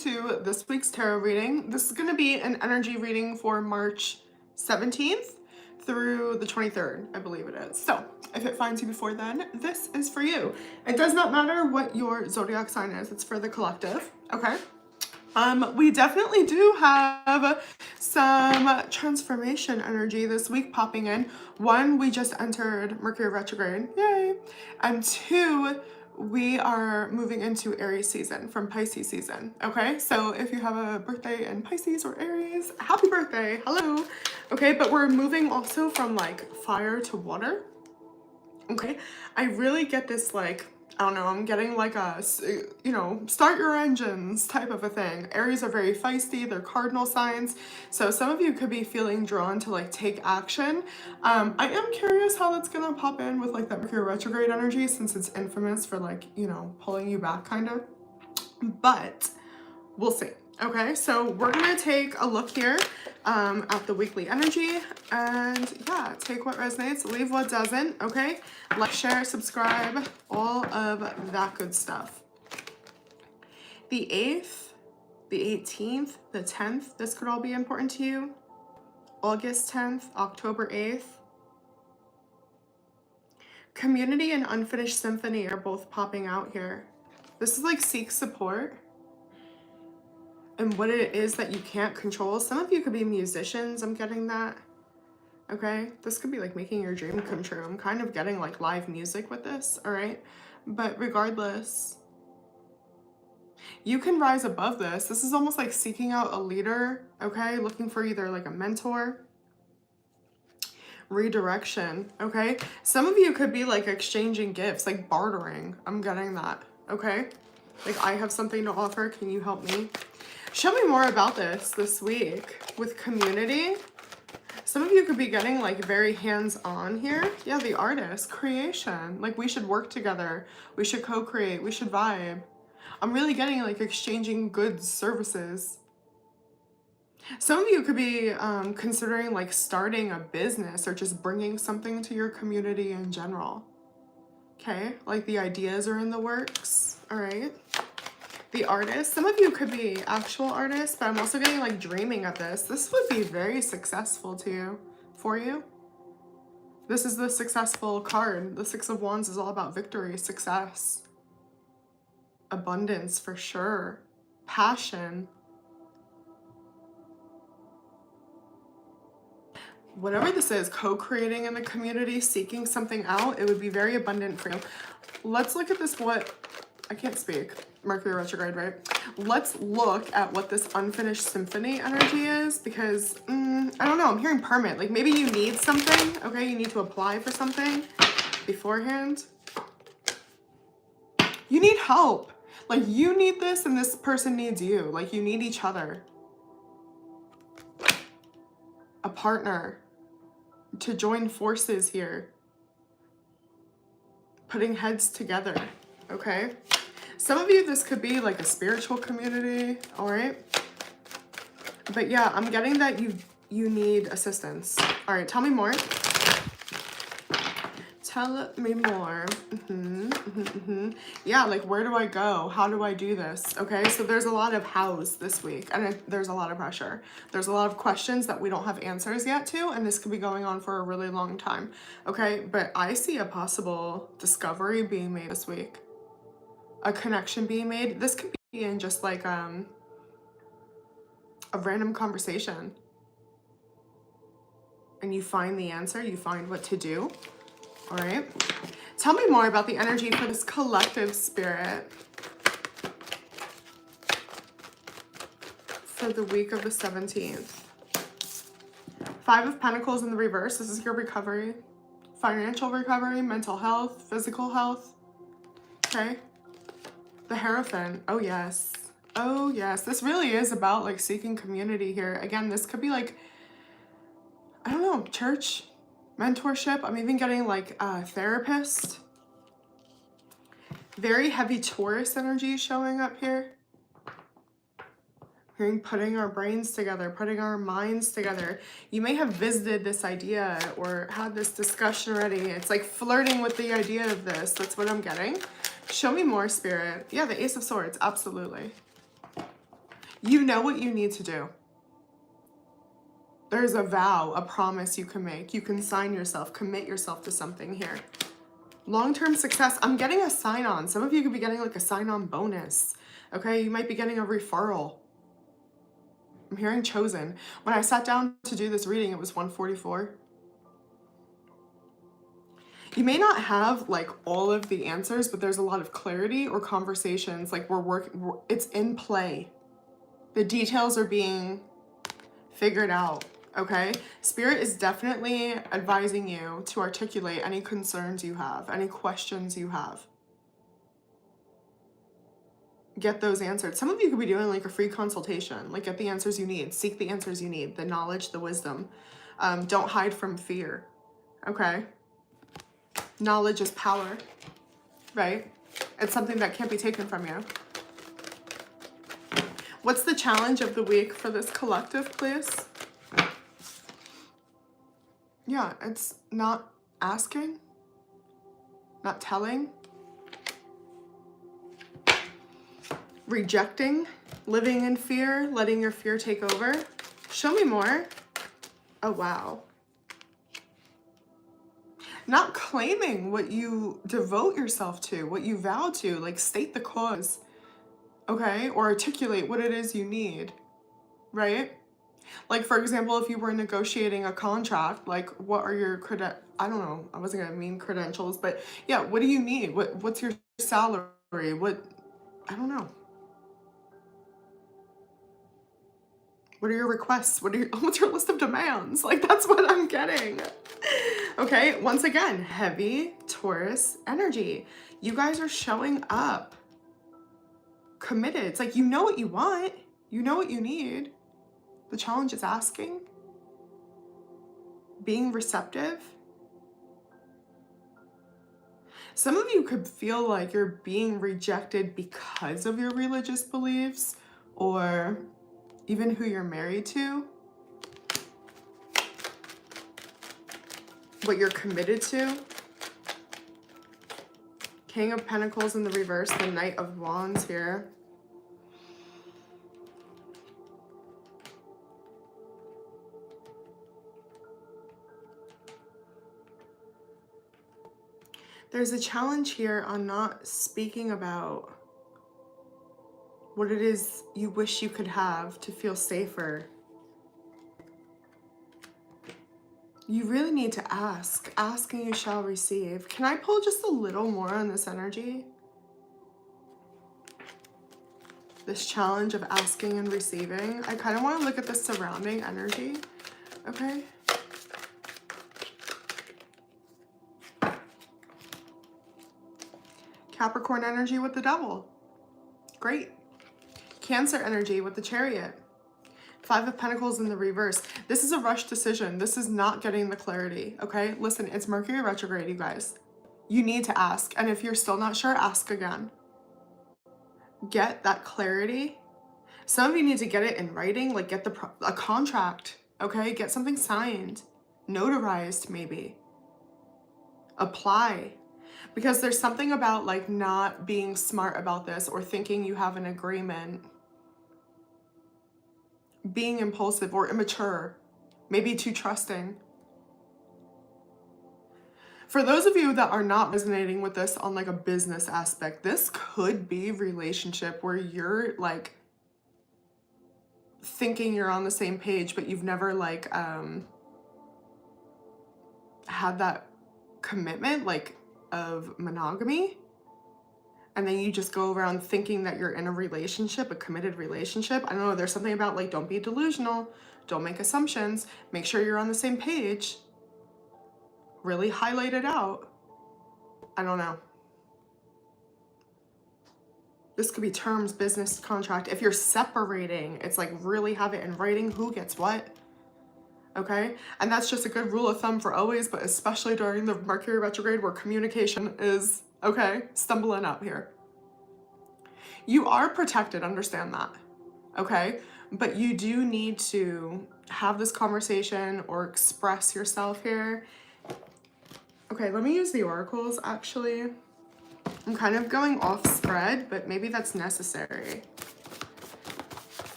to this week's tarot reading. This is going to be an energy reading for March 17th through the 23rd, I believe it is. So if it finds you before then, this is for you. It does not matter what your zodiac sign is, it's for the collective, okay? We definitely do have some transformation energy this week popping in. One, we just entered Mercury retrograde, yay! And two, we are moving into Aries season from Pisces season, okay? So if you have a birthday in Pisces or Aries, happy birthday, hello! Okay, but we're moving also from like fire to water, okay? I really get this like, I don't know, I'm getting like a, you know, start your engines type of a thing. Aries are very feisty, they're cardinal signs. So some of you could be feeling drawn to like take action. I am curious how that's gonna pop in with like that Mercury retrograde energy since it's infamous for like, you know, pulling you back kind of. But we'll see. Okay, so we're gonna take a look here at the weekly energy and yeah, take what resonates, leave what doesn't, okay? Like, share, subscribe, all of that good stuff. The 8th, the 18th, the 10th, this could all be important to you. August 10th, October 8th. Community and Unfinished Symphony are both popping out here. This is like seek support. And what it is that you can't control. Some of you could be musicians, I'm getting that. Okay, this could be like making your dream come true. I'm kind of getting like live music with this, all right? But regardless, you can rise above this. This is almost like seeking out a leader, okay? Looking for either like a mentor, redirection, okay? Some of you could be like exchanging gifts, like bartering. I'm getting that, okay? Like I have something to offer, can you help me? Show me more about this week with community. Some of you could be getting like very hands-on here. Yeah, the artist, creation. Like we should work together. We should co-create. We should vibe. I'm really getting like exchanging goods, services. Some of you could be considering like starting a business or just bringing something to your community in general. Okay, like the ideas are in the works, all right? The artist, some of you could be actual artists, but I'm also getting like dreaming of this. This would be very successful for you. This is the successful card. The Six of Wands is all about victory, success, abundance for sure, passion. Whatever this is, co-creating in the community, seeking something out, it would be very abundant for you. Let's look at this, I can't speak. Mercury retrograde, right? Let's look at what this unfinished symphony energy is because, I don't know, I'm hearing permit. Like maybe you need something, okay? You need to apply for something beforehand. You need help. Like you need this and this person needs you. Like you need each other. A partner to join forces here. Putting heads together, okay? Some of you, this could be like a spiritual community, all right? But yeah, I'm getting that you need assistance. All right, tell me more. Tell me more. Yeah, like where do I go? How do I do this? Okay, so there's a lot of hows this week and there's a lot of pressure. There's a lot of questions that we don't have answers yet to, and this could be going on for a really long time. Okay, but I see a possible discovery being made this week. A connection being made. This could be in just like a random conversation. And you find the answer, you find what to do. All right. Tell me more about the energy for this collective spirit for the week of the 17th. 5 of Pentacles in the reverse. This is your recovery. Financial recovery, mental health, physical health. Okay. The Hierophant. Oh, yes. Oh, yes. This really is about like seeking community here. Again, this could be like, I don't know, church, mentorship. I'm even getting like a therapist. Very heavy Taurus energy showing up here. Hearing putting our brains together, putting our minds together. You may have visited this idea or had this discussion already. It's like flirting with the idea of this. That's what I'm getting. Show me more, Spirit. Yeah, the Ace of Swords, absolutely. You know what you need to do. There's a vow, a promise you can make. You can sign yourself, commit yourself to something here. Long-term success. I'm getting a sign-on. Some of you could be getting like a sign-on bonus. Okay, you might be getting a referral. I'm hearing chosen. When I sat down to do this reading, it was 1:44. You may not have like all of the answers, but there's a lot of clarity or conversations. Like it's in play. The details are being figured out. Okay, Spirit is definitely advising you to articulate any concerns you have, any questions you have. Get those answered. Some of you could be doing like a free consultation, like get the answers you need, seek the answers you need, the knowledge, the wisdom. Don't hide from fear. Okay, knowledge is power, right? It's something that can't be taken from you. What's the challenge of the week for this collective, please? Yeah, it's not asking, not telling, rejecting, living in fear, letting your fear take over. Show me more. Oh, wow. Not claiming what you devote yourself to, what you vow to, like state the cause, okay? Or articulate what it is you need, right? Like, for example, if you were negotiating a contract, like, what are your I don't know, I wasn't gonna mean credentials, but yeah, what do you need? What's your salary? I don't know. What are your requests? What's your list of demands? Like, that's what I'm getting. Okay, once again, heavy Taurus energy. You guys are showing up committed. It's like, you know what you want. You know what you need. The challenge is asking, being receptive. Some of you could feel like you're being rejected because of your religious beliefs or even who you're married to, what you're committed to. King of Pentacles in the reverse, the Knight of Wands here. There's a challenge here on not speaking about what it is you wish you could have to feel safer. You really need to ask. Ask and you shall receive. Can I pull just a little more on this energy? This challenge of asking and receiving. I kind of want to look at the surrounding energy. Okay. Capricorn energy with the Devil. Great. Cancer energy with the Chariot. Five of Pentacles in the reverse. This is a rush decision. This is not getting the clarity, okay? Listen, it's Mercury retrograde, you guys. You need to ask. And if you're still not sure, ask again. Get that clarity. Some of you need to get it in writing, like get a contract, okay? Get something signed, notarized maybe. Apply. Because there's something about like not being smart about this or thinking you have an agreement. Being impulsive or immature, maybe too trusting. For those of you that are not resonating with this on like a business aspect, this could be relationship where you're like thinking you're on the same page, but you've never like had that commitment like of monogamy. And then you just go around thinking that you're in a relationship, a committed relationship. I don't know, there's something about like, don't be delusional. Don't make assumptions. Make sure you're on the same page. Really highlight it out. I don't know. This could be terms, business contract. If you're separating, it's like really have it in writing who gets what. Okay? And that's just a good rule of thumb for always, but especially during the Mercury retrograde where communication is, okay, stumbling up here. You are protected, understand that, okay? But you do need to have this conversation or express yourself here. Okay, let me use the oracles, actually. I'm kind of going off spread, but maybe that's necessary.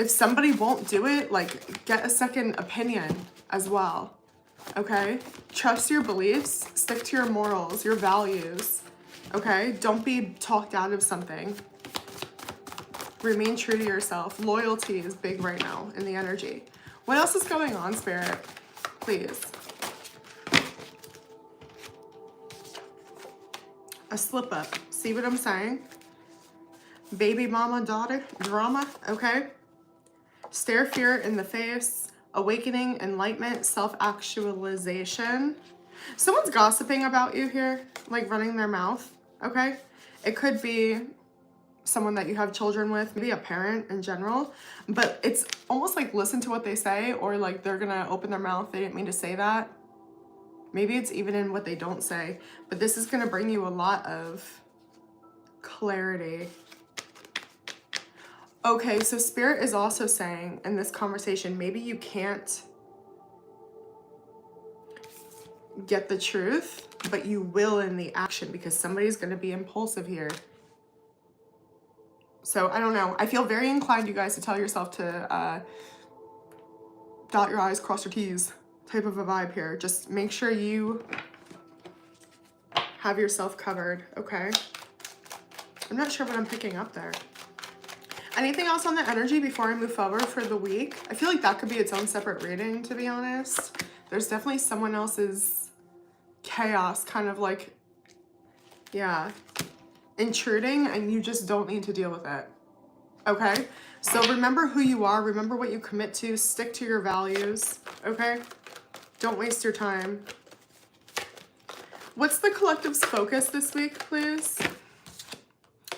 If somebody won't do it, like, get a second opinion as well, okay? Trust your beliefs, stick to your morals, your values, okay? Don't be talked out of something. Remain true to yourself. Loyalty is big right now in the energy. What else is going on, Spirit? Please. A slip up. See what I'm saying? Baby mama, daughter, drama, okay? Stare fear in the face. Awakening, enlightenment, self-actualization. Someone's gossiping about you here, like running their mouth, okay? It could be someone that you have children with, maybe a parent in general, but it's almost like listen to what they say, or like they're gonna open their mouth, they didn't mean to say that. Maybe it's even in what they don't say, but this is gonna bring you a lot of clarity. Okay, so Spirit is also saying in this conversation, maybe you can't get the truth, but you will in the action, because somebody's gonna be impulsive here. So I don't know. I feel very inclined, you guys, to tell yourself to dot your I's, cross your T's type of a vibe here. Just make sure you have yourself covered, okay? I'm not sure what I'm picking up there. Anything else on the energy before I move forward for the week? I feel like that could be its own separate reading, to be honest. There's definitely someone else's chaos kind of like, yeah, intruding, and you just don't need to deal with it, okay? So remember who you are, remember what you commit to, stick to your values, okay? Don't waste your time. What's the collective's focus this week, please?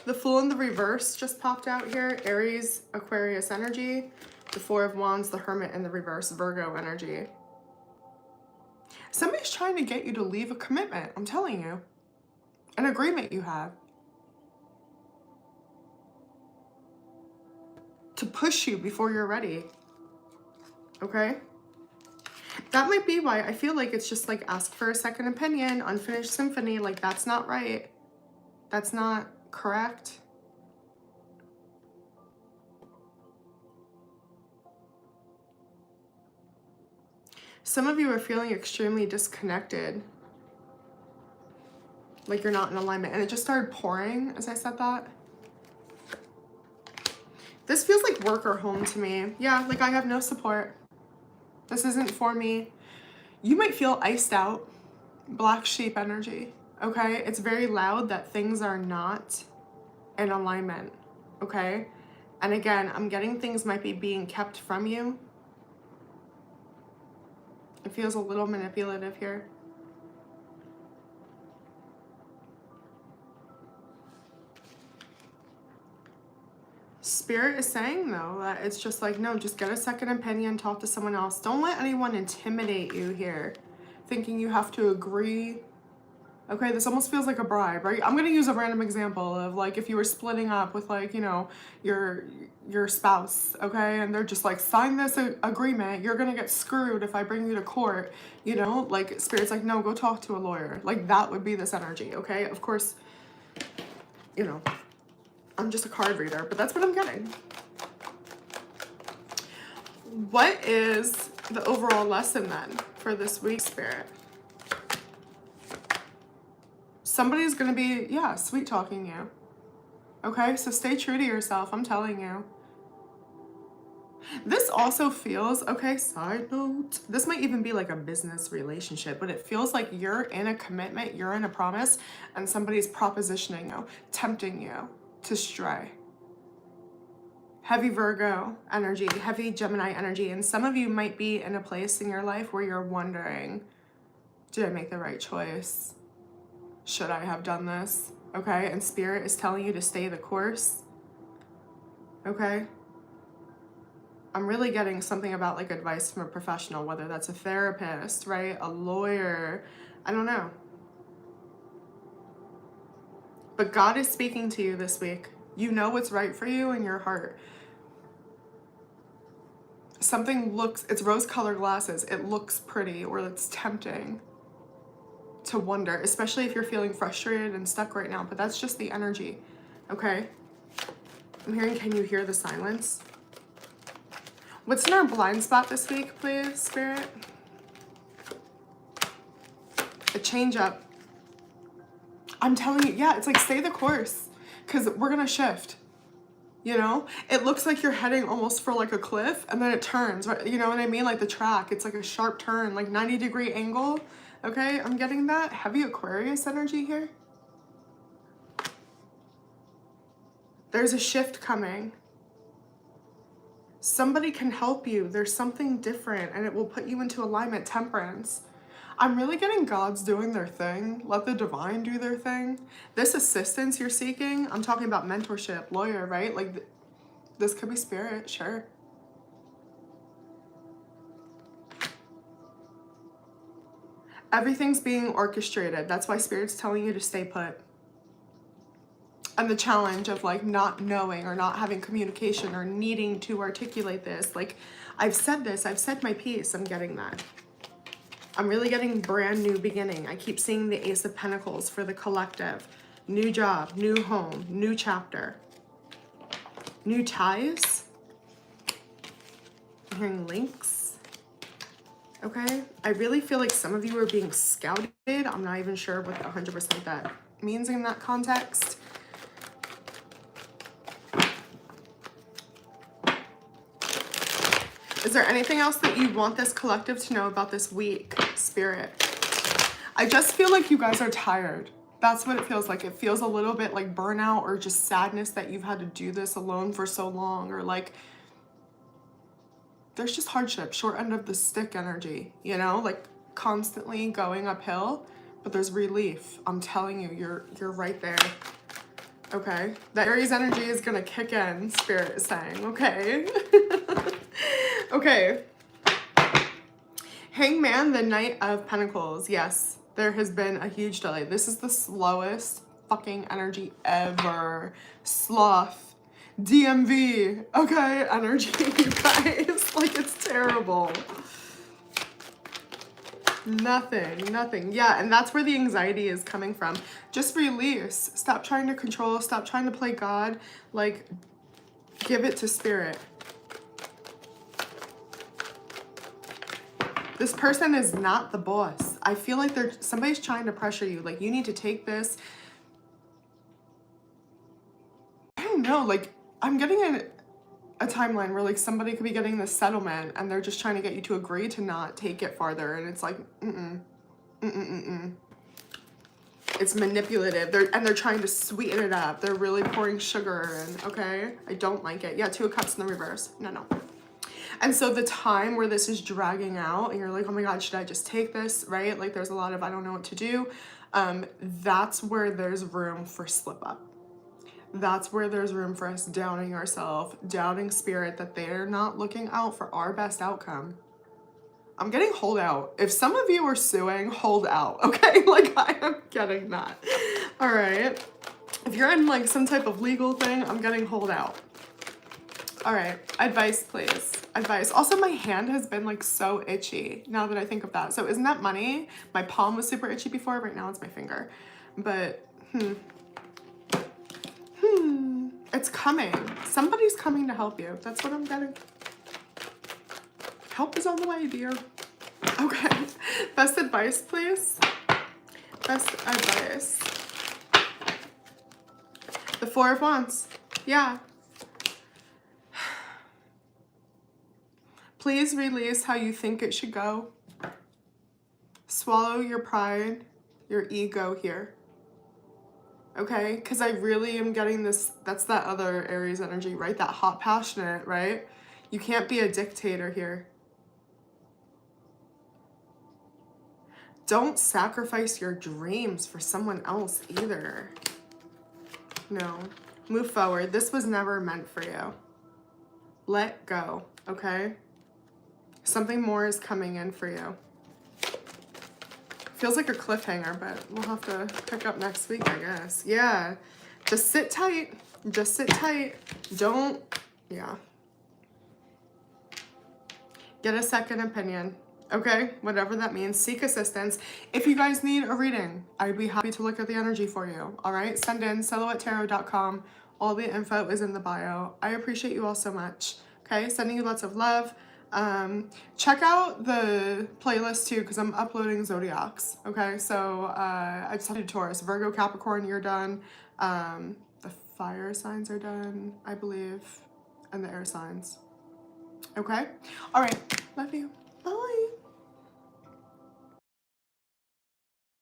The Fool in the reverse just popped out here. Aries, Aquarius energy. The Four of Wands, the Hermit in the reverse, Virgo energy. Somebody's trying to get you to leave a commitment, I'm telling you. An agreement you have. To push you before you're ready, okay? That might be why I feel like it's just like ask for a second opinion, unfinished symphony, like that's not right. That's not correct. Some of you are feeling extremely disconnected, like you're not in alignment, and it just started pouring as I said that. This feels like work or home to me. Yeah, like I have no support. This isn't for me. You might feel iced out, black sheep energy, okay? It's very loud that things are not in alignment, okay? And again, I'm getting things might be being kept from you. It feels a little manipulative here. Spirit is saying though that it's just like, no, just get a second opinion, talk to someone else. Don't let anyone intimidate you here, thinking you have to agree. Okay, this almost feels like a bribe, right? I'm gonna use a random example of like if you were splitting up with like, you know, your spouse, okay, and they're just like, sign this agreement, you're gonna get screwed if I bring you to court, you know, like Spirit's like, no, go talk to a lawyer. Like that would be this energy, okay? Of course, you know, I'm just a card reader, but that's what I'm getting. What is the overall lesson then for this week, Spirit? Somebody's gonna be, yeah, sweet talking you. Okay, so stay true to yourself, I'm telling you. This also feels, okay, side note, this might even be like a business relationship, but it feels like you're in a commitment, you're in a promise, and somebody's propositioning you, tempting you to stray. Heavy Virgo energy, heavy Gemini energy, and some of you might be in a place in your life where you're wondering, did I make the right choice? Should I have done this? Okay, and Spirit is telling you to stay the course. Okay? I'm really getting something about like advice from a professional, whether that's a therapist, right? A lawyer, I don't know. But God is speaking to you this week. You know what's right for you in your heart. Something looks, it's rose-colored glasses. It looks pretty or it's tempting to wonder, especially if you're feeling frustrated and stuck right now, but that's just the energy, okay? I'm hearing, can you hear the silence? What's in our blind spot this week, please, Spirit? A change up. I'm telling you, yeah, it's like stay the course because we're going to shift. You know, it looks like you're heading almost for like a cliff and then it turns, right? You know what I mean? Like the track, it's like a sharp turn, like 90-degree angle. Okay, I'm getting that heavy Aquarius energy here. There's a shift coming. Somebody can help you. There's something different and it will put you into alignment. Temperance. I'm really getting gods doing their thing. Let the divine do their thing. This assistance you're seeking, I'm talking about mentorship, lawyer, right? Like this could be spirit, sure. Everything's being orchestrated. That's why spirit's telling you to stay put. And the challenge of like not knowing or not having communication or needing to articulate this. Like I've said this, I've said my piece, I'm getting that. I'm really getting brand new beginning. I keep seeing the Ace of Pentacles for the collective. New job, new home, new chapter. New ties. I'm hearing links. Okay. I really feel like some of you are being scouted. I'm not even sure what 100% that means in that context. Is there anything else that you want this collective to know about this week, Spirit? I just feel like you guys are tired. That's what it feels like. It feels a little bit like burnout or just sadness that you've had to do this alone for so long, or like there's just hardship, short end of the stick energy, you know, like constantly going uphill, but there's relief. I'm telling you, you're right there. Okay. The Aries energy is going to kick in, Spirit is saying, okay. Okay. Hangman, the Knight of Pentacles. Yes, there has been a huge delay. This is the slowest fucking energy ever. Sloth. DMV. Okay, energy, you guys. Like, it's terrible. Nothing. Yeah, and that's where the anxiety is coming from. Just release. Stop trying to control. Stop trying to play God. Like, give it to spirit. This person is not the boss. I feel like somebody's trying to pressure you. Like, you need to take this. I don't know. Like, I'm getting a timeline where, like, somebody could be getting this settlement and they're just trying to get you to agree to not take it farther. And it's like, It's manipulative. They're trying to sweeten it up. They're really pouring sugar in, okay? I don't like it. Yeah, 2 of Cups in the reverse. No. And so the time where this is dragging out and you're like, oh my God, should I just take this, right? Like there's a lot of, I don't know what to do. That's where there's room for slip up. That's where there's room for us doubting ourselves, doubting spirit that they're not looking out for our best outcome. I'm getting hold out. If some of you are suing, hold out, okay? Like I am getting that. All right. If you're in like some type of legal thing, I'm getting hold out. All right, advice, please. Advice. Also, my hand has been like so itchy now that I think of that. So isn't that money? My palm was super itchy before. Right now it's my finger. But, it's coming. Somebody's coming to help you. That's what I'm getting. Help is on the way, dear. Okay. Best advice, please. Best advice. The 4 of Wands. Yeah. Please release how you think it should go. Swallow your pride, your ego here. Okay? Because I really am getting this, that's that other Aries energy, right? That hot, passionate, right? You can't be a dictator here. Don't sacrifice your dreams for someone else either. No. Move forward. This was never meant for you. Let go, okay? Something more is coming in for you. Feels like a cliffhanger, but we'll have to pick up next week, I guess. Yeah. Just sit tight. Just sit tight. Don't, yeah. Get a second opinion, okay? Whatever that means. Seek assistance. If you guys need a reading, I'd be happy to look at the energy for you, all right? Send in silhouettetarot.com. All the info is in the bio. I appreciate you all so much. Okay. Okay, sending you lots of love. Check out the playlist too, because I'm uploading zodiacs. Okay, so I just have to do Taurus, Virgo, Capricorn, you're done. The fire signs are done, I believe, and the air signs. Okay, all right, love you.